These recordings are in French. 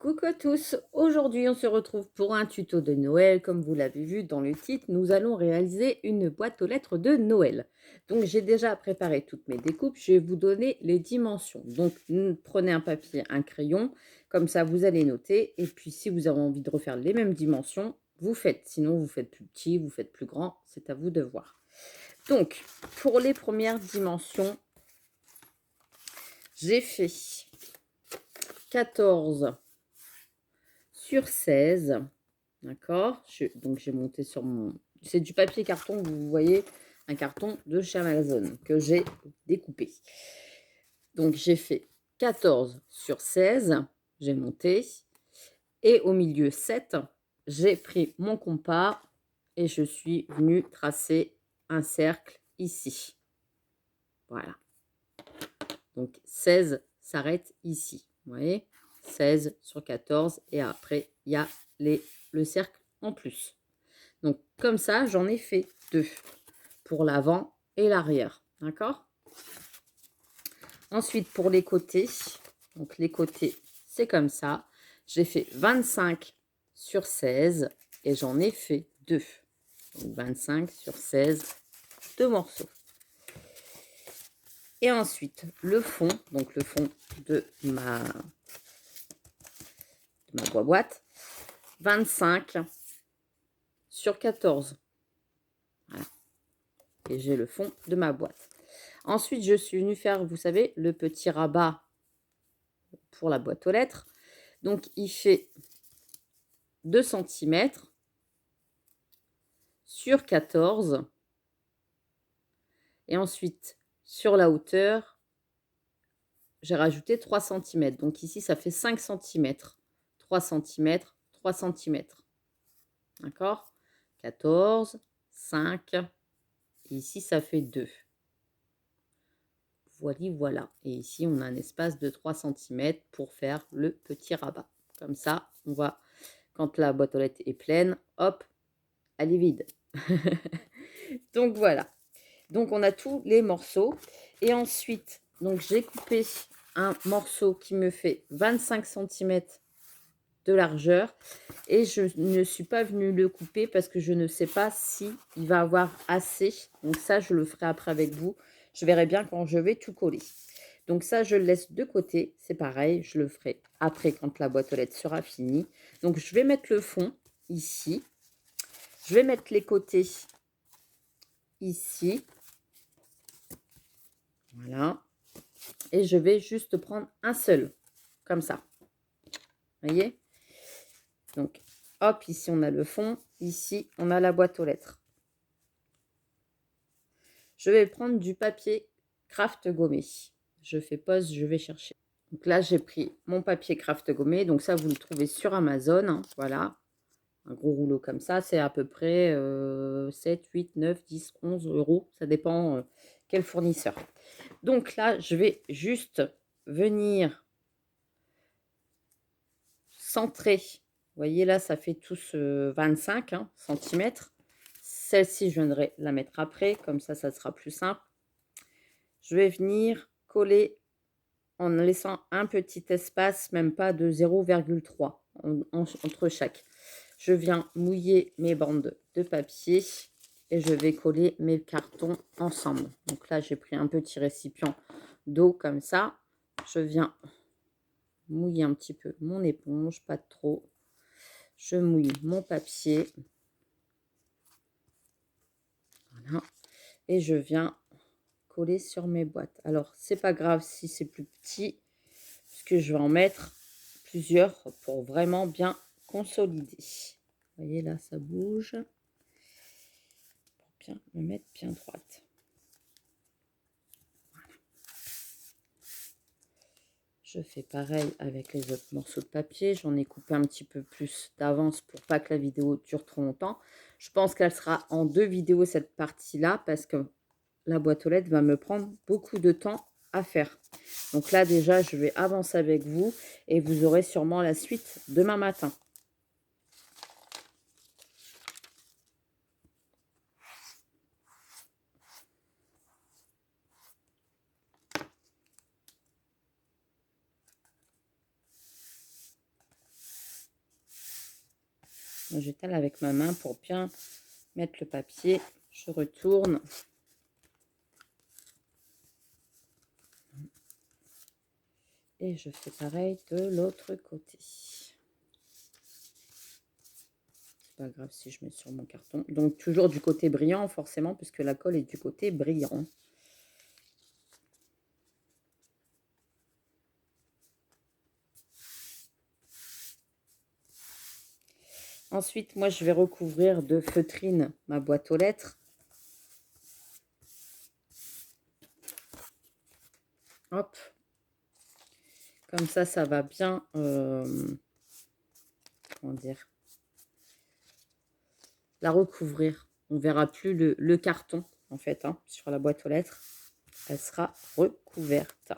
Coucou à tous, aujourd'hui on se retrouve pour un tuto de Noël. Comme vous l'avez vu dans le titre, nous allons réaliser une boîte aux lettres de Noël. Donc j'ai déjà préparé toutes mes découpes, je vais vous donner les dimensions. Donc prenez un papier, un crayon, comme ça vous allez noter. Et puis si vous avez envie de refaire les mêmes dimensions, vous faites. Sinon vous faites plus petit, vous faites plus grand, c'est à vous de voir. Donc pour les premières dimensions, j'ai fait 14 sur 16, d'accord? Donc j'ai monté sur mon... C'est du papier carton, vous voyez, un carton de chez Amazon que j'ai découpé. Donc j'ai fait 14 sur 16, j'ai monté. Et au milieu 7, j'ai pris mon compas et je suis venue tracer un cercle ici. Voilà. Donc 16 s'arrête ici, vous voyez, 16 sur 14 et après il y a le cercle en plus. Donc comme ça j'en ai fait 2 pour l'avant et l'arrière, d'accord. Ensuite pour les côtés, donc les côtés c'est comme ça, j'ai fait 25 sur 16 et j'en ai fait 2. Donc 25 sur 16, 2 morceaux. Et ensuite, le fond, donc le fond de ma boîte, 25 sur 14. Voilà. Et j'ai le fond de ma boîte. Ensuite, je suis venue faire, vous savez, le petit rabat pour la boîte aux lettres. Donc, il fait 2 cm sur 14. Et ensuite, sur la hauteur, j'ai rajouté 3 cm. Donc ici, ça fait 5 cm. 3 cm, 3 cm. D'accord? 14, 5. Et ici, ça fait 2. Voilà. Et ici, on a un espace de 3 cm pour faire le petit rabat. Comme ça, on va, quand la boîte aux lettres est pleine, hop, elle est vide. Donc voilà. Donc on a tous les morceaux. Et ensuite, donc j'ai coupé un morceau qui me fait 25 cm de largeur. Et je ne suis pas venue le couper parce que je ne sais pas si il va avoir assez. Donc ça, je le ferai après avec vous. Je verrai bien quand je vais tout coller. Donc ça, je le laisse de côté. C'est pareil, je le ferai après quand la boîte aux lettres sera finie. Donc je vais mettre le fond ici. Je vais mettre les côtés ici. Voilà. Et je vais juste prendre un seul, comme ça. Vous voyez? Donc, hop, ici on a le fond. Ici, on a la boîte aux lettres. Je vais prendre du papier craft gommé. Je fais pause, je vais chercher. Donc là, j'ai pris mon papier craft gommé. Donc ça, vous le trouvez sur Amazon. Hein, voilà. Un gros rouleau comme ça, c'est à peu près 7, 8, 9, 10, 11 euros. Ça dépend quel fournisseur. Donc là, je vais juste venir centrer. Vous voyez là, ça fait tous 25 cm. Celle-ci, je viendrai la mettre après. Comme ça sera plus simple. Je vais venir coller en laissant un petit espace, même pas de 0,3 entre chaque. Je viens mouiller mes bandes de papier et je vais coller mes cartons ensemble. Donc là, j'ai pris un petit récipient d'eau comme ça. Je viens mouiller un petit peu mon éponge, pas trop. Je mouille mon papier. Voilà. Et je viens coller sur mes boîtes. Alors, c'est pas grave si c'est plus petit, puisque je vais en mettre plusieurs pour vraiment bien consolider. Vous voyez là, ça bouge. Pour bien me mettre bien droite. Voilà. Je fais pareil avec les autres morceaux de papier. J'en ai coupé un petit peu plus d'avance pour pas que la vidéo dure trop longtemps. Je pense qu'elle sera en 2 vidéos cette partie-là parce que la boîte aux lettres va me prendre beaucoup de temps à faire. Donc là déjà, je vais avancer avec vous et vous aurez sûrement la suite demain matin. J'étale avec ma main pour bien mettre le papier. Je retourne. Et je fais pareil de l'autre côté. C'est pas grave si je mets sur mon carton. Donc toujours du côté brillant forcément puisque la colle est du côté brillant. Ensuite, moi je vais recouvrir de feutrine ma boîte aux lettres. Hop. Comme ça va bien, comment dire, la recouvrir. On ne verra plus le carton, en fait, hein, sur la boîte aux lettres. Elle sera recouverte.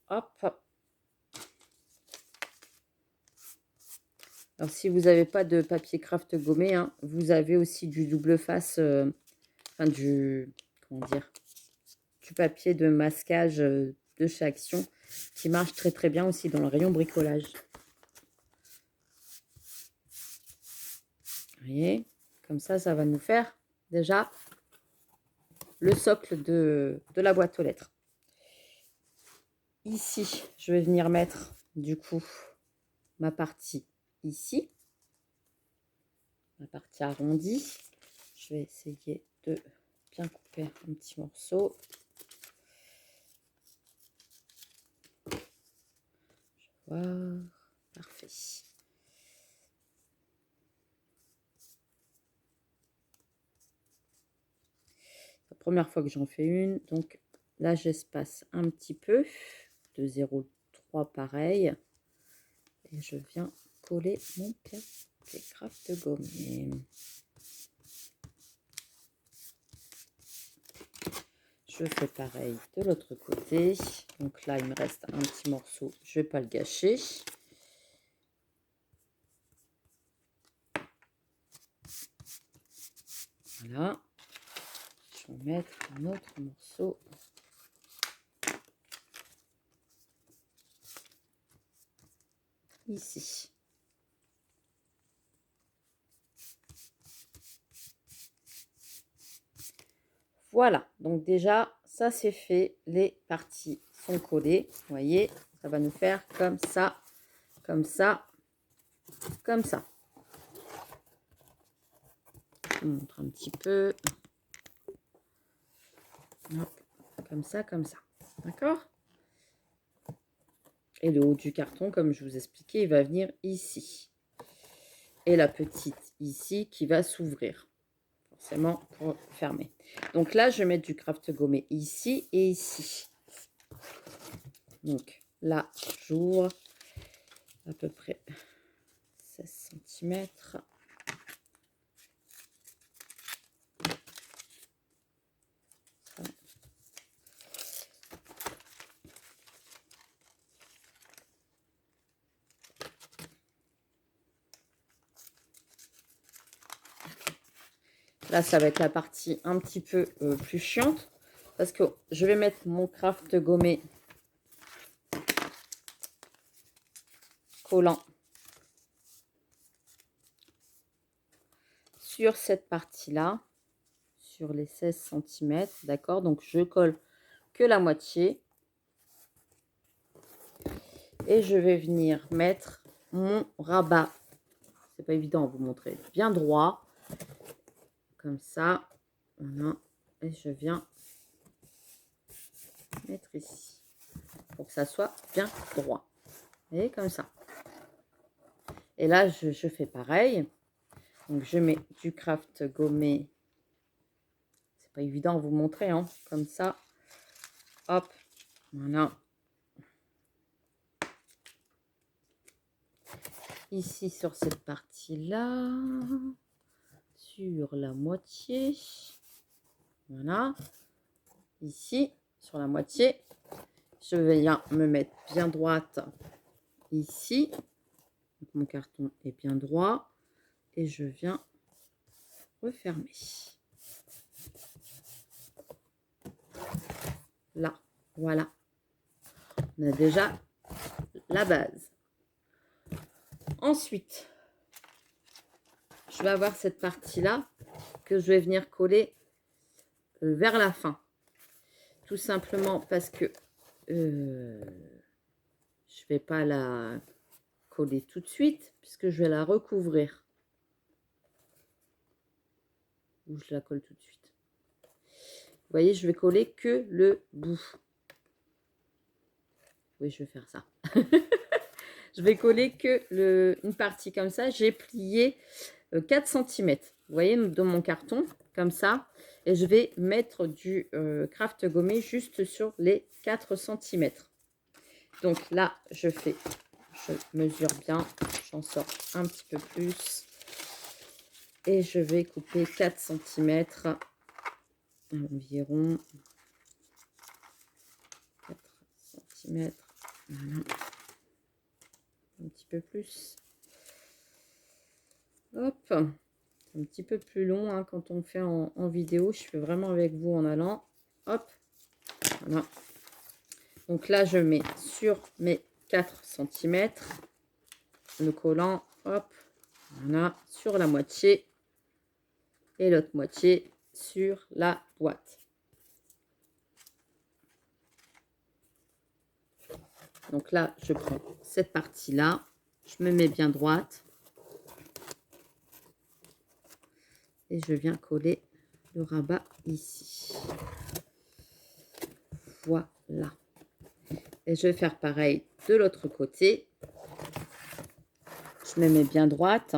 Hop. Alors, si vous n'avez pas de papier craft gommé, hein, vous avez aussi du double face, enfin comment dire, du papier de masquage de chez Action qui marche très très bien aussi dans le rayon bricolage. Vous voyez, comme ça va nous faire déjà le socle de la boîte aux lettres. Ici, je vais venir mettre du coup ma partie ici, ma partie arrondie. Je vais essayer de bien couper un petit morceau. Je vais voir. Parfait. La première fois que j'en fais une, donc là j'espace un petit peu de 0,3 pareil et je viens coller mon papier craft gommé. Je fais pareil de l'autre côté. Donc là il me reste un petit morceau, je vais pas le gâcher. Voilà. Je vais mettre un autre morceau. Ici. Voilà, donc déjà, ça c'est fait. Les parties sont collées. Vous voyez, ça va nous faire comme ça, comme ça, comme ça. Je vous montre un petit peu. Hop, comme ça, comme ça. D'accord? Et le haut du carton, comme je vous expliquais, il va venir ici. Et la petite ici qui va s'ouvrir. Forcément pour fermer. Donc là, je vais mettre du craft gommé ici et ici. Donc là, j'ouvre à peu près 16 cm. Là, ça va être la partie un petit peu plus chiante parce que je vais mettre mon craft gommé collant sur cette partie-là, sur les 16 cm, d'accord? Donc, je colle que la moitié et je vais venir mettre mon rabat. C'est pas évident à vous montrer. Bien droit, comme ça, voilà, et je viens mettre ici pour que ça soit bien droit. Vous voyez, comme ça. Et là, je fais pareil. Donc, je mets du craft gommé. C'est pas évident à vous montrer, hein, comme ça. Hop, voilà. Ici, sur cette partie-là. Sur la moitié. Voilà. Ici, sur la moitié. Je vais me mettre bien droite ici. Donc, mon carton est bien droit. Et je viens refermer. Là, voilà. On a déjà la base. Ensuite, je vais avoir cette partie-là que je vais venir coller vers la fin. Tout simplement parce que je vais pas la coller tout de suite, puisque je vais la recouvrir. Ou je la colle tout de suite. Vous voyez, je vais coller que le bout. Oui, je vais faire ça. Je vais coller que une partie comme ça. J'ai plié 4 cm. Vous voyez, dans mon carton, comme ça. Et je vais mettre du craft gommé juste sur les 4 cm. Donc là, je mesure bien. J'en sors un petit peu plus. Et je vais couper 4 cm environ. 4 cm. Voilà. Un petit peu plus. Hop. C'est un petit peu plus long hein, quand on fait en vidéo. Je fais vraiment avec vous en allant. Hop. Voilà. Donc là, je mets sur mes 4 cm le collant. Hop. Voilà. Sur la moitié. Et l'autre moitié sur la boîte. Donc là, je prends cette partie-là. Je me mets bien droite. Et je viens coller le rabat ici. Voilà. Et je vais faire pareil de l'autre côté. Je me mets bien droite.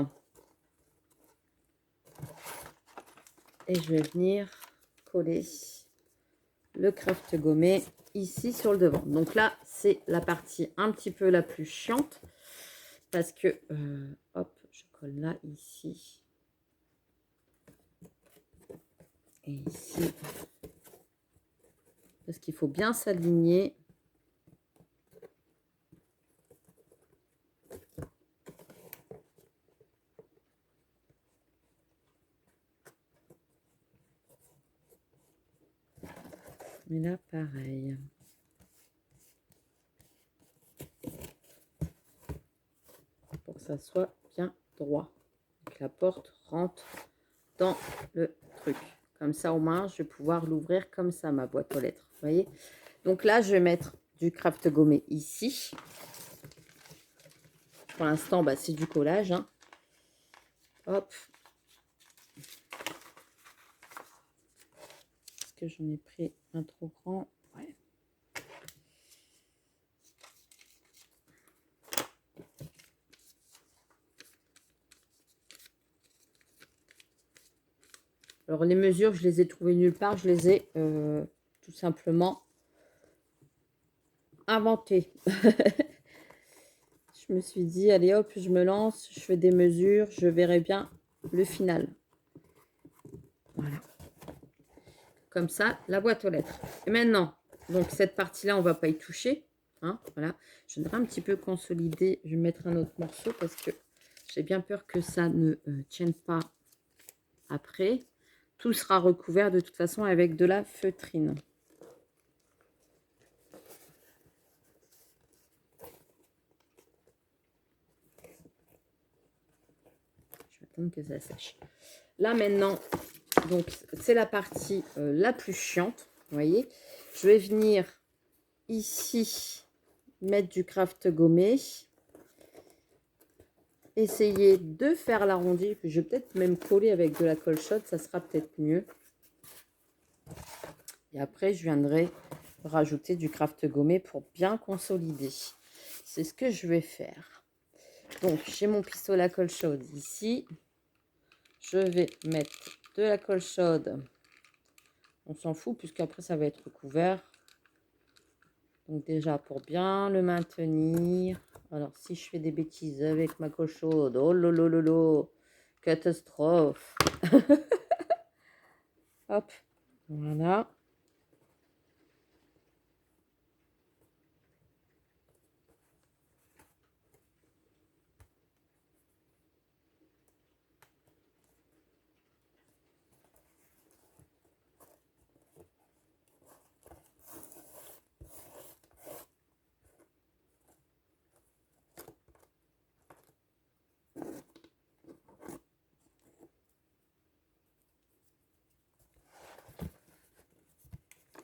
Et je vais venir coller le craft gommé ici sur le devant. Donc là, c'est la partie un petit peu la plus chiante. Parce que, hop, je colle là, ici. Et ici. Parce qu'il faut bien s'aligner. Et là, pareil. Pour que ça soit bien droit. Que la porte rentre dans le truc. Comme ça, au moins, je vais pouvoir l'ouvrir comme ça, ma boîte aux lettres. Vous voyez? Donc là, je vais mettre du craft gommé ici. Pour l'instant, bah, c'est du collage. Hein. Hop. Est-ce que j'en ai pris un trop grand? Ouais. Alors, les mesures, je les ai trouvées nulle part. Je les ai tout simplement inventées. Je me suis dit, allez hop, je me lance, je fais des mesures, je verrai bien le final. Voilà. Comme ça, la boîte aux lettres. Et maintenant, donc cette partie-là, on ne va pas y toucher. Hein, voilà. Je voudrais un petit peu consolider. Je vais mettre un autre morceau parce que j'ai bien peur que ça ne tienne pas après. Tout sera recouvert de toute façon avec de la feutrine. Je vais attendre que ça sèche. Là maintenant, donc c'est la partie la plus chiante. Vous voyez, je vais venir ici mettre du craft gommé. Essayer de faire l'arrondi. Puis je vais peut-être même coller avec de la colle chaude, ça sera peut-être mieux. Et après, je viendrai rajouter du craft gommé pour bien consolider. C'est ce que je vais faire. Donc, j'ai mon pistolet à colle chaude ici. Je vais mettre de la colle chaude. On s'en fout puisqu'après, ça va être recouvert. Donc déjà, pour bien le maintenir. Alors, si je fais des bêtises avec ma colle chaude, oh lolo, catastrophe. Hop, voilà.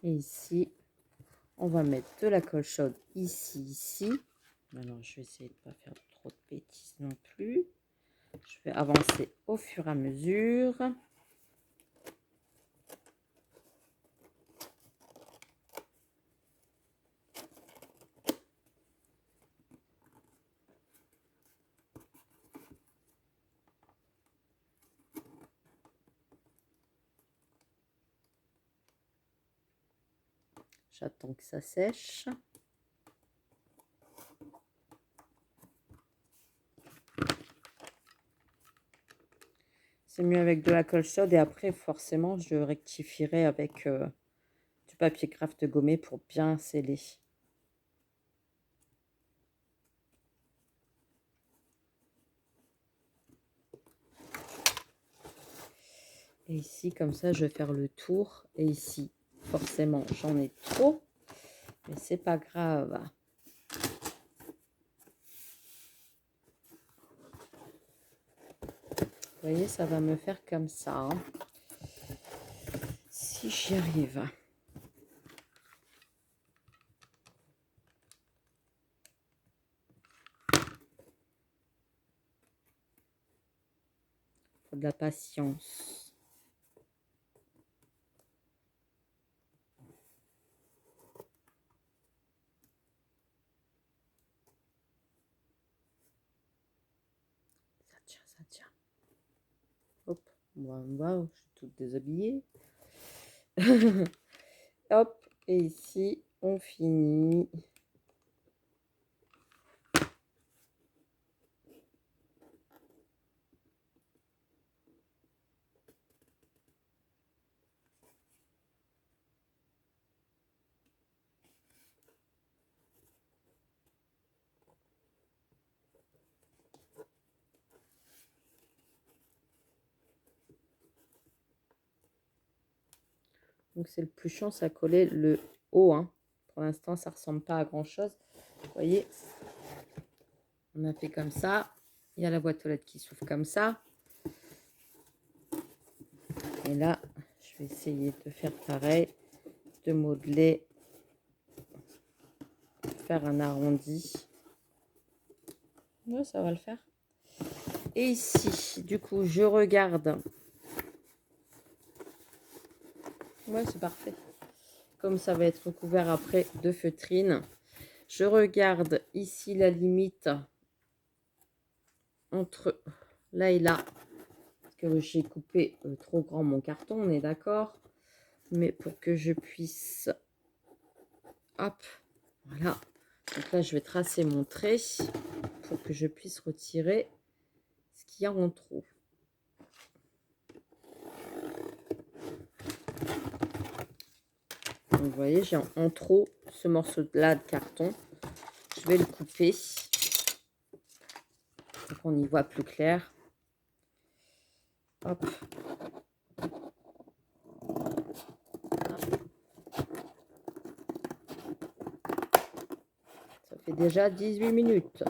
Et ici, on va mettre de la colle chaude ici. Alors, je vais essayer de ne pas faire trop de bêtises non plus. Je vais avancer au fur et à mesure. J'attends que ça sèche. C'est mieux avec de la colle chaude et après, forcément, je rectifierai avec du papier craft gommé pour bien sceller. Et ici, comme ça, je vais faire le tour. Et ici, forcément, j'en ai trop. Mais c'est pas grave. Vous voyez, ça va me faire comme ça. Hein. Si j'y arrive. Faut de la patience. Ça tient. Hop, waouh, je suis toute déshabillée. Hop, et ici, on finit. Donc, c'est le plus chiant, ça coller le haut. Hein. Pour l'instant, ça ressemble pas à grand-chose. Vous voyez, on a fait comme ça. Il y a la boîte aux lettres qui s'ouvre comme ça. Et là, je vais essayer de faire pareil, de modeler, faire un arrondi. Ouais, ça va le faire. Et ici, du coup, je regarde. Ouais, c'est parfait. Comme ça va être recouvert après de feutrine. Je regarde ici la limite entre là et là. Parce que j'ai coupé trop grand mon carton, on est d'accord. Mais pour que je puisse... Hop, voilà. Donc là, je vais tracer mon trait pour que je puisse retirer ce qu'il y a en trop. Donc, vous voyez, j'ai en trop ce morceau-là de carton. Je vais le couper. Donc, on y voit plus clair. Hop. Ça fait déjà 18 minutes.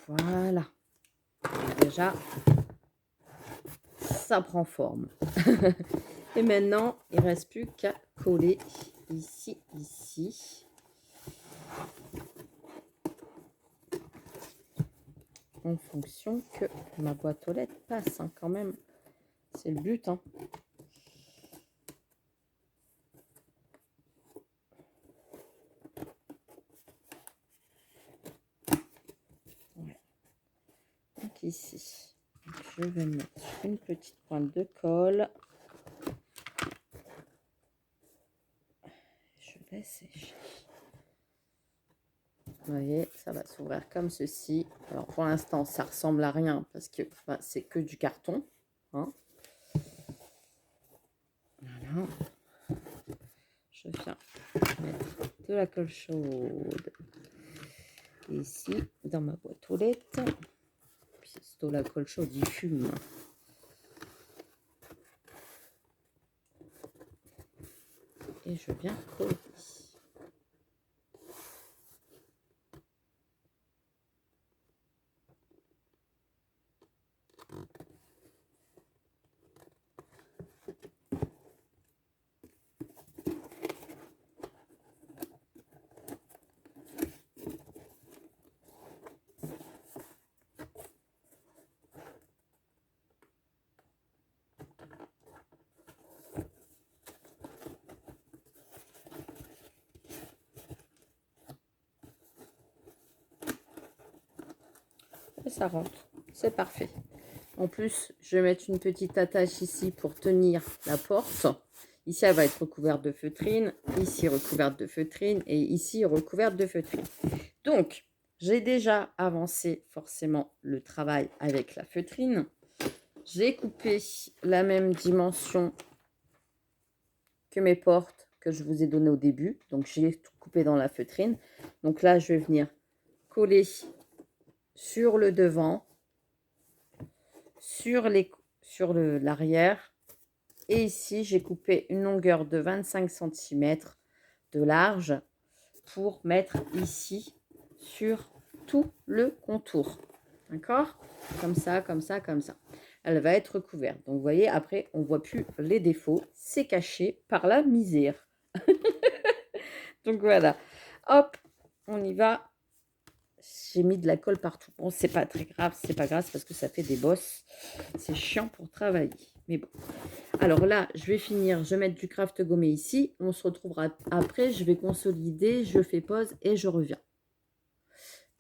Voilà. Déjà, ça prend forme. Et maintenant, il ne reste plus qu'à coller ici, ici. En fonction que ma boîte aux lettres passe, hein, quand même. C'est le but, hein. Voilà. Donc ici, je vais mettre une petite pointe de colle. Je laisse sécher. Vous voyez, ça va s'ouvrir comme ceci. Alors pour l'instant, ça ressemble à rien parce que bah, c'est que du carton. Hein. Voilà. Je viens mettre de la colle chaude ici dans ma boîte aux lettres. Puis c'est de la colle chaude, il fume. Et je viens coller. Et ça rentre, c'est parfait. En plus, je vais mettre une petite attache ici pour tenir la porte. Ici, elle va être recouverte de feutrine, ici recouverte de feutrine et ici recouverte de feutrine. Donc, j'ai déjà avancé forcément le travail avec la feutrine. J'ai coupé la même dimension que mes portes que je vous ai donné au début. Donc, j'ai tout coupé dans la feutrine. Donc là, je vais venir coller sur le devant, sur l'arrière. Et ici, j'ai coupé une longueur de 25 cm de large pour mettre ici sur tout le contour. D'accord? Comme ça, comme ça, comme ça. Elle va être couverte. Donc, vous voyez, après, on ne voit plus les défauts. C'est caché par la misère. Donc, voilà. Hop, on y va. J'ai mis de la colle partout. Bon, c'est pas très grave. C'est pas grave parce que ça fait des bosses. C'est chiant pour travailler. Mais bon. Alors là, je vais finir. Je vais mettre du craft gommé ici. On se retrouvera après. Je vais consolider. Je fais pause et je reviens.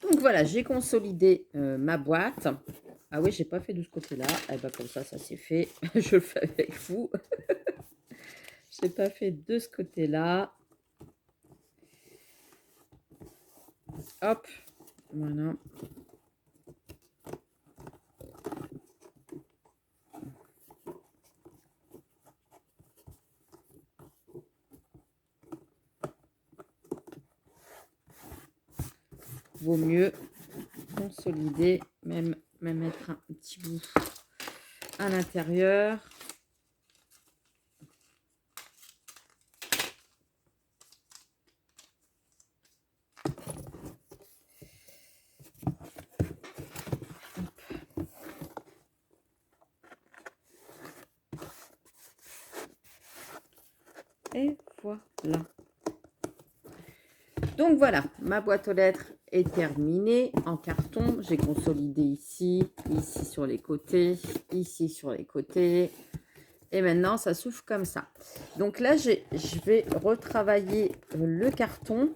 Donc voilà, j'ai consolidé ma boîte. Ah oui, j'ai pas fait de ce côté-là. Eh ben comme ça c'est fait. Je le fais avec vous. Je n'ai pas fait de ce côté-là. Hop, voilà. Vaut mieux consolider, même mettre un petit bout à l'intérieur. Et voilà. Donc voilà, ma boîte aux lettres est terminée en carton. J'ai consolidé ici, ici sur les côtés, ici sur les côtés. Et maintenant, ça s'ouvre comme ça. Donc là, je vais retravailler le carton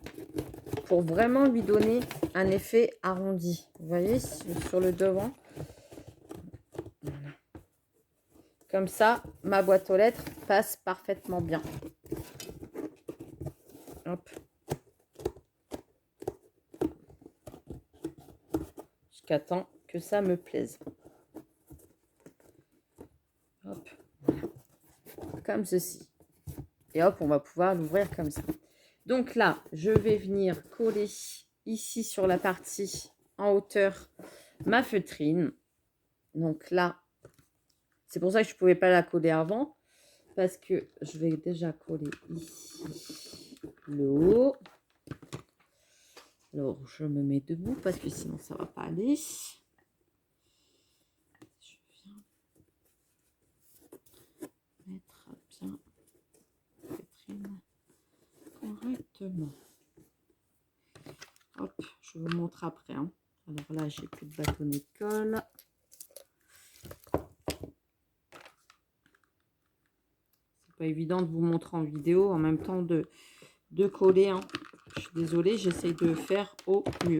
pour vraiment lui donner un effet arrondi. Vous voyez, sur le devant. Voilà. Comme ça, ma boîte aux lettres passe parfaitement bien. Hop. Jusqu'à temps que ça me plaise. Hop. Voilà. Comme ceci. Et hop, on va pouvoir l'ouvrir comme ça. Donc là, je vais venir coller ici sur la partie en hauteur ma feutrine. Donc là, c'est pour ça que je ne pouvais pas la coller avant. Parce que je vais déjà coller ici le haut. Alors, je me mets debout parce que sinon, ça ne va pas aller. Je viens mettre bien la feutrine correctement. Hop, je vous montre après. Hein. Alors là, j'ai plus de bâtonnet de colle. C'est pas évident de vous montrer en vidéo en même temps de coller. Hein. Je suis désolée, j'essaye de faire au mieux.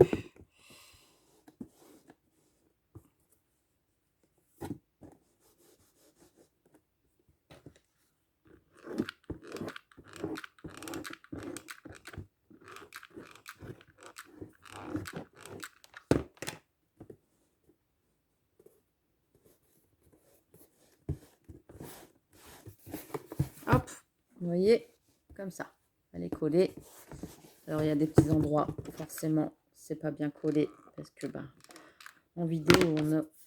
Hop, vous voyez, comme ça. Elle est collée. Alors, il y a des petits endroits, forcément, c'est pas bien collé parce que, bah, en vidéo,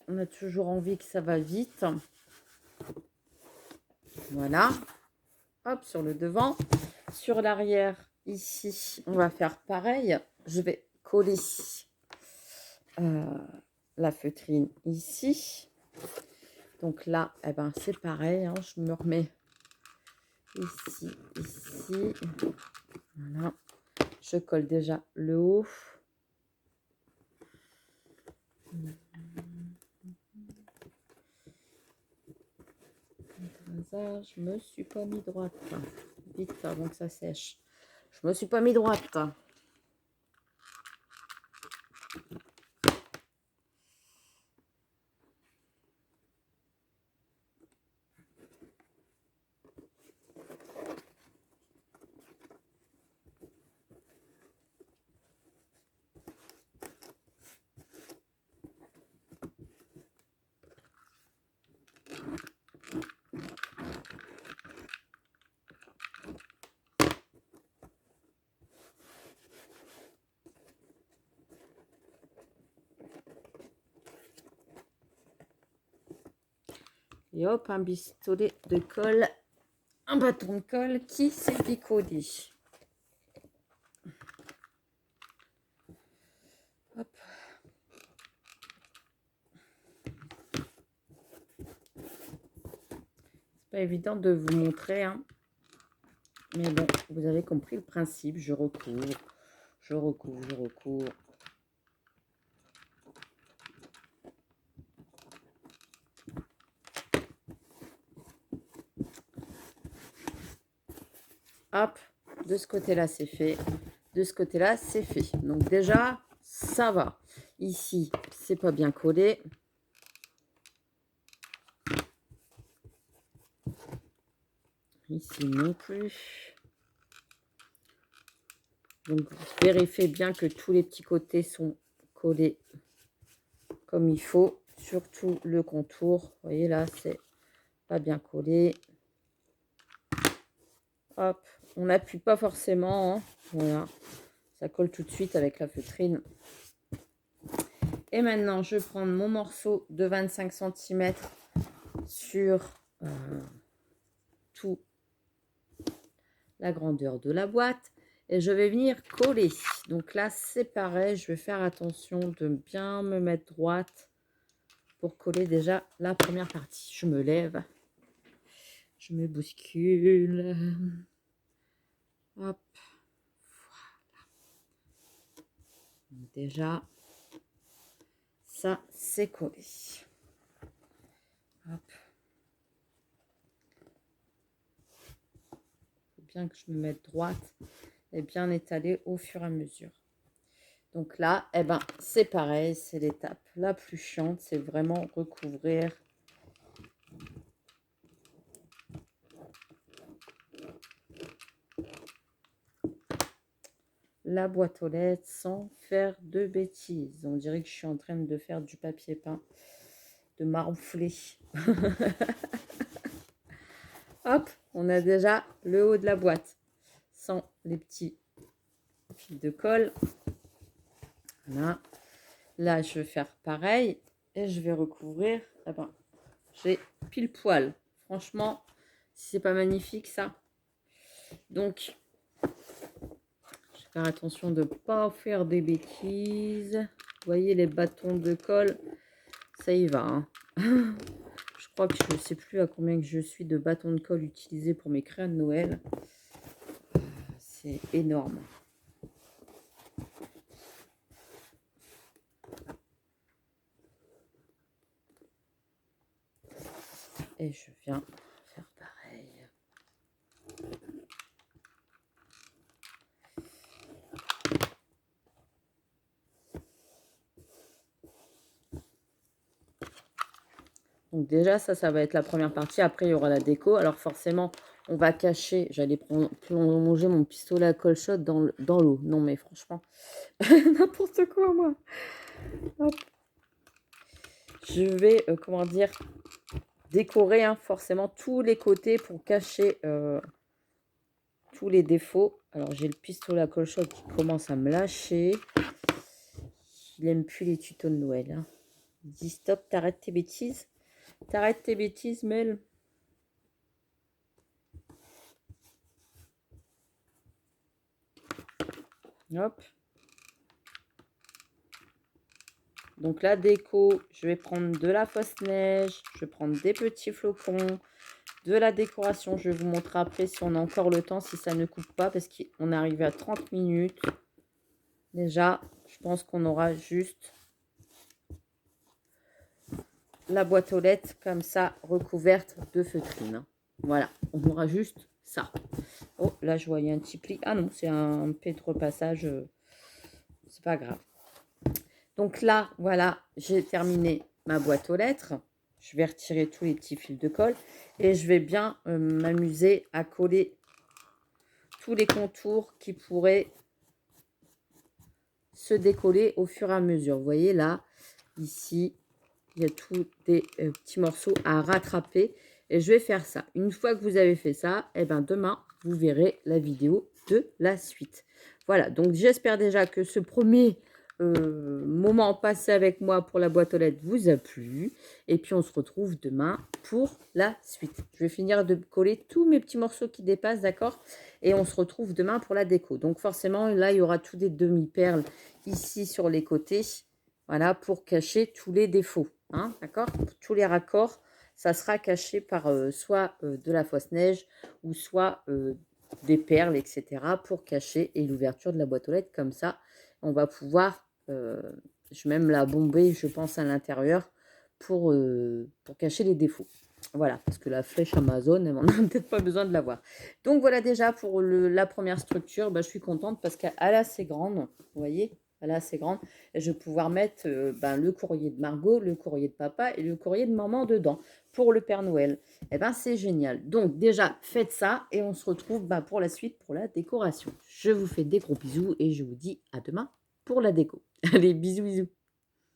on a toujours envie que ça va vite. Voilà. Hop, sur le devant. Sur l'arrière, ici, on va faire pareil. Je vais coller la feutrine ici. Donc là, eh ben, c'est pareil, hein, je me remets ici, ici. Voilà. Je colle déjà le haut. Je me suis pas mis droite. Vite avant que ça sèche. Je me suis pas mis droite. Et hop, un pistolet de colle, un bâton de colle qui s'est décollé. Hop. C'est pas évident de vous montrer, hein. Mais bon, vous avez compris le principe. Je recouvre, je recouvre, je recouvre. Hop, de ce côté-là, c'est fait. De ce côté-là, c'est fait. Donc déjà, ça va. Ici, c'est pas bien collé. Ici non plus. Donc, vérifiez bien que tous les petits côtés sont collés comme il faut. Surtout le contour. Vous voyez là, c'est pas bien collé. Hop, on n'appuie pas forcément. Hein. Voilà, ça colle tout de suite avec la feutrine. Et maintenant, je vais prendre mon morceau de 25 cm sur tout la grandeur de la boîte. Et je vais venir coller. Donc là, c'est pareil. Je vais faire attention de bien me mettre droite pour coller déjà la première partie. Je me lève. Je me bouscule. Hop. Voilà. Déjà, ça, c'est collé. Hop. Il faut bien que je me mette droite et bien étaler au fur et à mesure. Donc là, eh ben, c'est pareil, c'est l'étape la plus chiante, c'est vraiment recouvrir la boîte aux lettres sans faire de bêtises. On dirait que je suis en train de faire du papier peint, de maroufler. Hop, on a déjà le haut de la boîte sans les petits fils de colle. Voilà. Là, je vais faire pareil et je vais recouvrir. Ah ben, j'ai pile poil. Franchement, si c'est pas magnifique ça. Donc, je vais faire attention de ne pas faire des bêtises. Vous voyez les bâtons de colle, ça y va. Hein. Je crois que je ne sais plus à combien que je suis de bâtons de colle utilisés pour mes crayons de Noël. C'est énorme. Et je viens faire pareil. Donc déjà, ça va être la première partie. Après, il y aura la déco. Alors forcément, on va cacher. J'allais plonger mon pistolet à colchotte dans l'eau. Non, mais franchement, n'importe quoi, moi. Hop. Je vais, comment dire, décorer hein, forcément tous les côtés pour cacher tous les défauts. Alors, j'ai le pistolet à colchotte qui commence à me lâcher. Il n'aime plus les tutos de Noël. Hein. Il dit stop, t'arrêtes tes bêtises. T'arrêtes tes bêtises, Mel. Hop. Donc la déco, je vais prendre de la fausse neige, je vais prendre des petits flocons, de la décoration. Je vais vous montrer après si on a encore le temps, si ça ne coupe pas, parce qu'on est arrivé à 30 minutes. Déjà, je pense qu'on aura juste la boîte aux lettres comme ça, recouverte de feutrine. Voilà, on aura juste ça. Oh, là, je voyais un petit pli. Ah non, c'est un P de repassage. C'est pas grave. Donc là, voilà, j'ai terminé ma boîte aux lettres. Je vais retirer tous les petits fils de colle et je vais bien m'amuser à coller tous les contours qui pourraient se décoller au fur et à mesure. Vous voyez là, ici, il y a tous des petits morceaux à rattraper et je vais faire ça. Une fois que vous avez fait ça, et ben demain, vous verrez la vidéo de la suite. Voilà, donc j'espère déjà que ce premier moment passé avec moi pour la boîte aux lettres vous a plu. Et puis on se retrouve demain pour la suite. Je vais finir de coller tous mes petits morceaux qui dépassent, d'accord? Et on se retrouve demain pour la déco. Donc forcément, là, il y aura tous des demi-perles ici sur les côtés. Voilà, pour cacher tous les défauts. Hein, d'accord? Tous les raccords, ça sera caché par soit de la fausse neige ou soit des perles, etc. pour cacher et l'ouverture de la boîte aux lettres. Comme ça, on va pouvoir, je vais même la bomber, je pense, à l'intérieur pour cacher les défauts. Voilà, parce que la flèche Amazon, on n'a peut-être pas besoin de l'avoir. Donc voilà déjà pour la première structure, bah, je suis contente parce qu'elle est assez grande, vous voyez, elle est assez grande. Et je vais pouvoir mettre le courrier de Margot, le courrier de papa et le courrier de maman dedans pour le Père Noël. Et ben c'est génial. Donc déjà, faites ça et on se retrouve pour la suite pour la décoration. Je vous fais des gros bisous et je vous dis à demain pour la déco. Allez, bisous, bisous.